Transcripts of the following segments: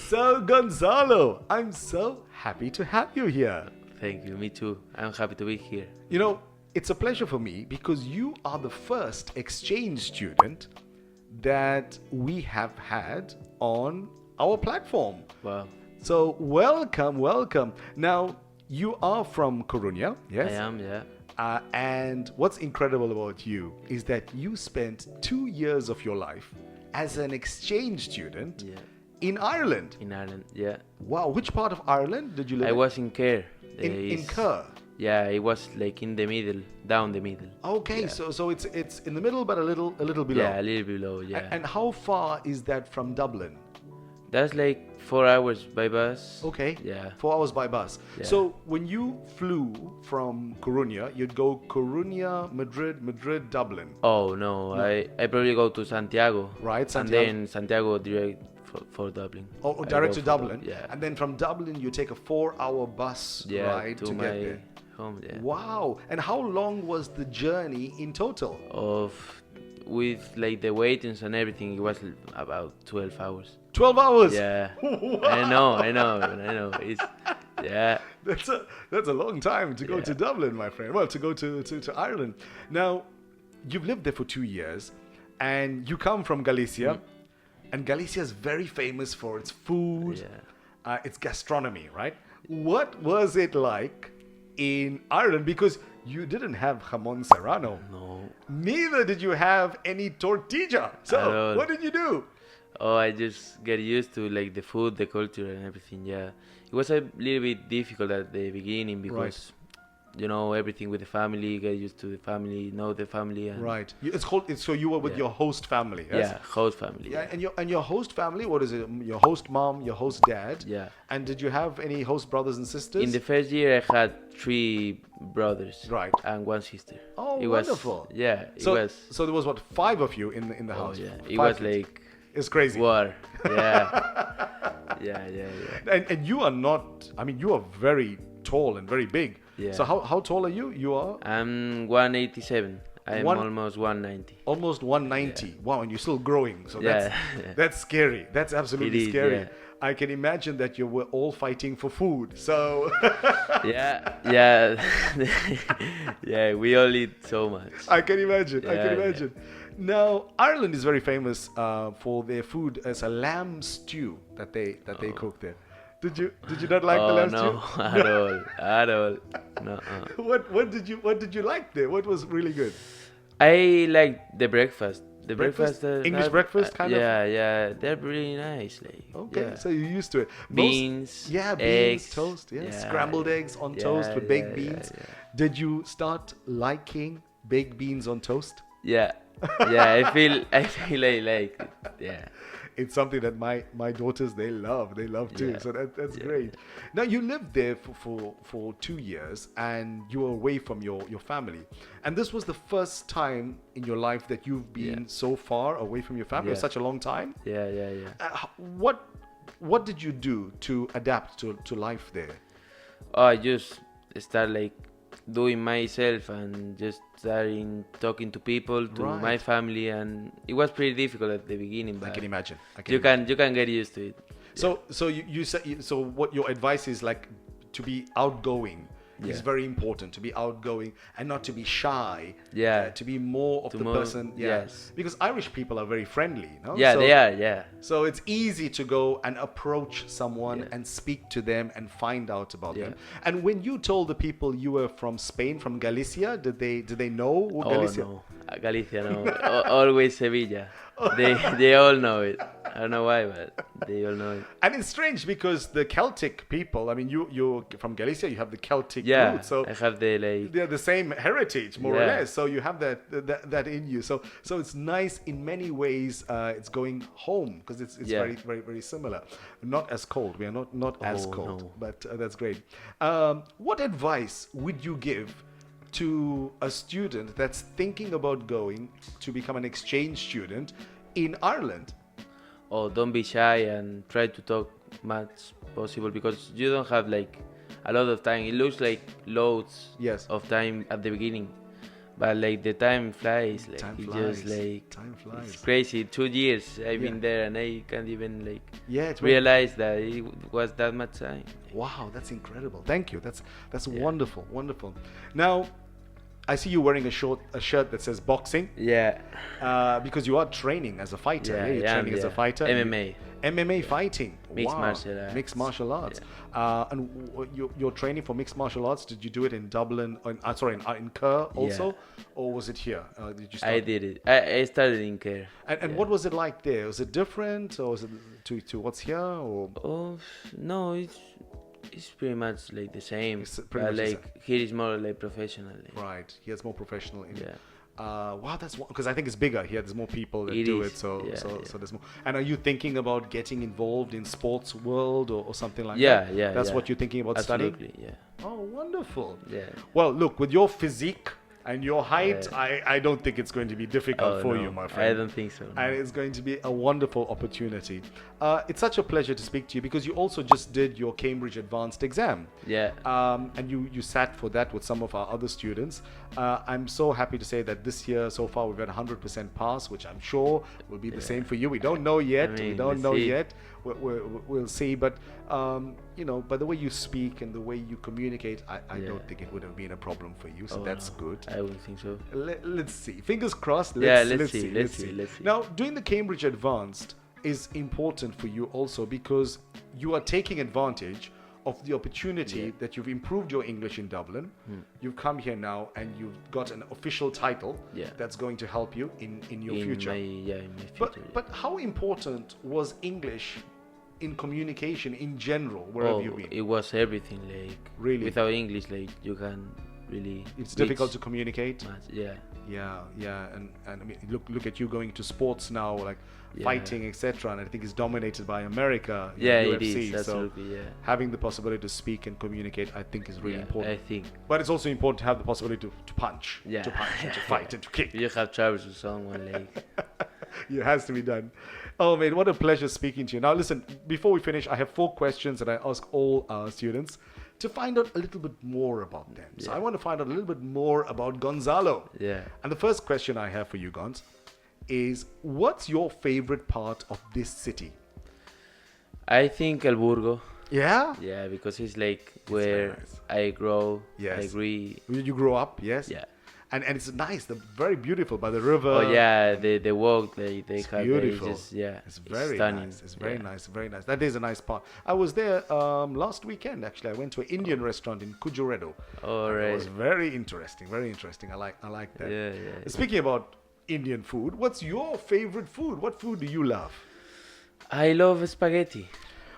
So, Gonzalo, I'm so happy to have you here. Thank you. Me too. I'm happy to be here. You know, it's a pleasure for me because you are the first exchange student that we have had on our platform. Wow. So, welcome, welcome. Now, you are from Coruña, yes? I am, yeah. And what's incredible about you is that you spent 2 years of your life as an exchange student Yeah. in Ireland. In Ireland, yeah. Wow, which part of Ireland did you live I in? was in Kerr. In Kerr. Yeah, it was like in the middle, down the middle. Okay, Yeah. so it's in the middle, but a little below. Yeah, a little below, yeah. And how far is that from Dublin? That's like 4 hours by bus. Okay. Yeah. 4 hours by bus. Yeah. So when you flew from Coruña, you'd go Coruña, Madrid, Dublin. Oh, no. I probably go to Santiago. Right, Santiago. And then Santiago direct for Dublin. Oh, I direct go to for Dublin. Yeah. And then from Dublin, you take a 4-hour bus Yeah, ride to to my get there. home, yeah. Wow. And how long was the journey in total? With like the waitings and everything, it was about 12 hours. 12 hours? Yeah. Wow. I know. It's yeah. That's a long time to go Yeah. to Dublin, my friend. Well, to go to Ireland. Now, you've lived there for 2 years, and you come from Galicia, and Galicia is very famous for its food, Yeah. its gastronomy, right? What was it like in Ireland? Because you didn't have jamón serrano. No. Neither did you have any tortilla. At So, all. what did you do? Oh, I just get used to like the food, the culture, and everything. Yeah. It was a little bit difficult at the beginning because, you know, everything with the family. Get used to the family, know the family. And Right. So you were with Yeah. your host family, yes? Yeah, host family. Yeah, and your host family, what is it? Your host mom, your host dad. Yeah. And did you have any host brothers and sisters? In the first year, I had 3 brothers. Right. And 1 sister. Oh, it wonderful. Was, yeah. so, it was. so there was what, 5 of you in the Oh house? yeah. It 5 was kids. like It's crazy. war. Yeah. yeah. And you are not. I mean, you are very tall and very big. Yeah. So how tall are you? You are I'm 187. I'm One- almost 190. almost 190. Wow, and you're still growing. So Yeah. that's scary. That's absolutely It is, scary. yeah. I can imagine that you were all fighting for food. So Yeah. Yeah, we all eat so much. I can imagine. I can Yeah, imagine. Now, Ireland is very famous for their food as a lamb stew that they cook there. Did you not like the lamb no, stew? at all. No. What did you like there? What was really good? I like the breakfast. The Breakfast? breakfast. English breakfast, kind of? Yeah. They're really nice. Like, Okay, yeah. so you're used to it. Beans, beans, eggs, toast, yeah, yeah, scrambled eggs on yeah, toast with baked yeah, beans. yeah. Did you start liking baked beans on toast? Yeah. I feel like it. Yeah. It's something that my daughters they love too. Yeah. So that's Yeah. great. Now you lived there for 2 years and you were away from your family, and this was the first time in your life that you've been Yeah. so far away from your family. Yeah. Such a long time. Yeah. What did you do to adapt to life there? I just start like doing myself and just starting talking to people, to Right. my family, and it was pretty difficult at the beginning. I But can imagine. you can get used to it. So you said so. What your advice is like to be outgoing is Yeah. very important. To be outgoing and not to be shy. Yeah. To be more of To the more- person. Yeah. yes. Because Irish people are very friendly. No? Yeah, so, they are. Yeah. So it's easy to go and approach someone Yeah. and speak to them and find out about Yeah. them. And when you told the people you were from Spain, from Galicia, did they know Oh Galicia? no, Galicia no. Always Sevilla. They all know it. I don't know why, but they all know it. And it's strange because the Celtic people. I mean, you're from Galicia. You have the Celtic Yeah. roots. So I have the like. they're the same heritage, more or Yeah. less. So you have that in you. So it's nice in many ways. It's going home because it's Yeah. very very similar. Not as cold. We are not as Oh, cold, no. but that's great. What advice would you give to a student that's thinking about going to become an exchange student in Ireland? Oh, don't be shy and try to talk much possible because you don't have like a lot of time. It looks like loads Yes. of time at the beginning, But like the time flies, like Time it flies. just like Time it's flies. crazy. 2 years I've Yeah. been there, and I can't even like Yeah, it went. realize that it was that much time. Wow, that's incredible. Thank you. That's Yeah. wonderful, wonderful. Now, I see you wearing a shirt that says boxing, Yeah, because you are training as a fighter. yeah, Yeah, you're I am, training as a yeah. fighter. MMA. MMA fighting. Mixed Wow. martial arts. Mixed martial arts. And your training for mixed martial arts, did you do it in Dublin? In Kerr also, or was it here? Did you start? I did it. I started in care. And what was it like there? Was it different, or was it to what's here? Or Oh no, it's pretty much like the same. It's pretty But much the like here is more like professional. Like. right, here it's more professional. Yeah. Wow, that's because I think it's bigger here. There's more people that It do is, it, so yeah, so yeah. so there's more. And are you thinking about getting involved in sports world or something like Yeah, that? yeah, That's yeah. what you're thinking about studying. Absolutely, yeah. Oh, wonderful. Yeah. Well, look, with your physique and your height, Yeah. I don't think it's going to be difficult Oh, for no, you, my friend. I don't think so. no. And it's going to be a wonderful opportunity. It's such a pleasure to speak to you because you also just did your Cambridge Advanced exam. Yeah. And you sat for that with some of our other students. I'm so happy to say that this year so far we've had 100% pass, which I'm sure will be the same for you. We don't know yet. We mean, don't let's know see. yet. We'll see. But by the way you speak and the way you communicate, I don't think it would have been a problem for you. So Oh, that's no, good. I wouldn't think so. Let's see. Fingers crossed. Yeah, Let's let's see. Now, doing the Cambridge Advanced is important for you also because you are taking advantage of the opportunity Yeah. that you've improved your English in Dublin. You've come here now and you've got an official title Yeah. that's going to help you in your in future. in my But future. but how important was English in communication in general wherever you've been? It was everything. Like Really? without English, like you can really. It's difficult to communicate. Yeah. Yeah, and I mean, look at you going to sports now, like Yeah. fighting, etc. And I think it's dominated by America. Yeah, it UFC. is. So Absolutely. Yeah. having the possibility to speak and communicate, I think, is really Yeah, important. I think But it's also important to have the possibility to punch, Yeah. to punch, and to fight, and to kick. you have travels with someone like. It has to be done. Oh man, what a pleasure speaking to you. Now listen, before we finish, I have 4 questions that I ask all our students to find out a little bit more about them. So Yeah. I want to find out a little bit more about Gonzalo. Yeah. And the first question I have for you, Gonz, is what's your favorite part of this city? I think El Burgo. Yeah? Yeah, because it's like very where nice. I grow. Yes. I agree. You grew up, yes? Yeah. And it's nice, very beautiful by the river. Oh yeah, they walk. They It's have. beautiful. Just, yeah. It's very stunning. nice. It's very Yeah. nice, very nice. That is a nice part. I was there last weekend actually. I went to an Indian restaurant in Kujuredo. All And right. It was very interesting, very interesting. I like that. Yeah. Speaking about Indian food, what's your favorite food? What food do you love? I love spaghetti.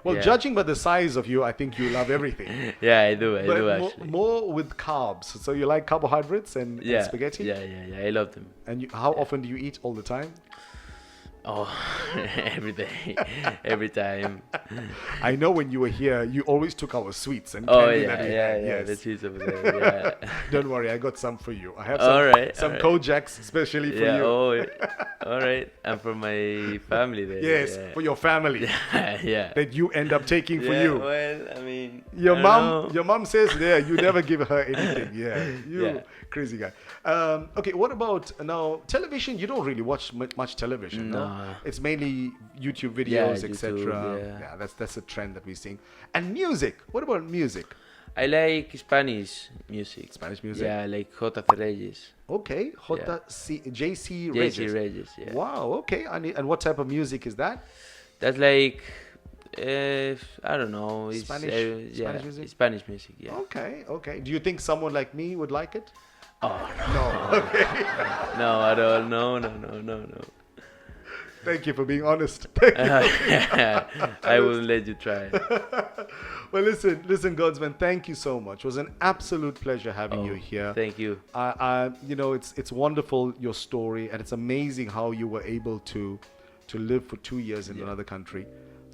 Well, Yeah. judging by the size of you, I think you love everything. Yeah, I do. I But do more, actually. more with carbs. So you like carbohydrates and Yeah. spaghetti? Yeah. I love them. And how often do you eat? All the time? Oh, every day, every time. I know when you were here, you always took our sweets and Oh candy yeah, that we yeah, had. yeah. Yes. The cheese over there. Yeah. Don't worry, I got some for you. I have All right, some all right. Kojaks especially for Yeah. you. Oh, all right. And for my family there. Yes, Yeah. for your family Yeah. that you end up taking for Yeah, you. Well, I mean, Your I don't mom, know. your mom says, yeah, you never give her anything. Yeah, you Yeah. crazy guy. Okay, what about now television? You don't really watch much television, no? No. It's mainly YouTube Yeah, videos, YouTube, etc. yeah. That's a trend that we're seeing. And music. What about music? I like Spanish music. Spanish music. Yeah, like J.C. Reyes. Okay, JC Reyes. J.C. Reyes. Yeah. Wow. Okay. And what type of music is that? That's like, I don't know. It's, Spanish- yeah, Spanish music? Spanish music. Yeah. Okay. Okay. Do you think someone like me would like it? Oh No. Okay. no, at all. No. Thank you for being honest. I wouldn't let you try. Well, listen, Godsman. Thank you so much. It was an absolute pleasure having you here. Thank you. It's wonderful your story, and it's amazing how you were able to live for 2 years in another country.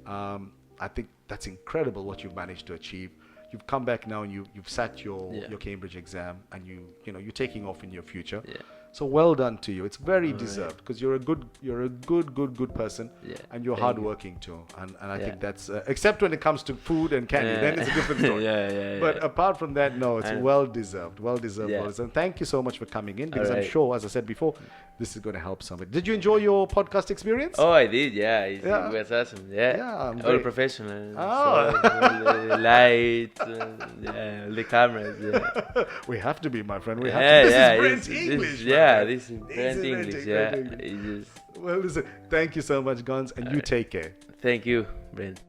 I think that's incredible what you've managed to achieve. You've come back now and you've sat your Cambridge exam, and you're taking off in your future. Yeah. So well done to you. It's very All deserved because you're a good person, Yeah, and you're thank hardworking too. And I Yeah. think that's except when it comes to food and candy, then it's a different story. yeah. But apart from that, no, it's And- well deserved. Well deserved. Yeah. Well deserved. Thank you so much for coming in because I'm Alright. sure, as I said before, this is going to help somebody. Did you enjoy your podcast experience? Oh, I did. Yeah, Yeah. it was awesome. Yeah, Yeah, I'm all very- professional. Oh. So, all the lights, yeah, all the cameras. Yeah, We have to be, my friend. We have yeah, to. This yeah. is Brent it's- English. This, my yeah, friend. this is This Brent is English. Brent Yeah, English. it just. Well, listen. Thank you so much, Gons, and you take care. Thank you, Brent.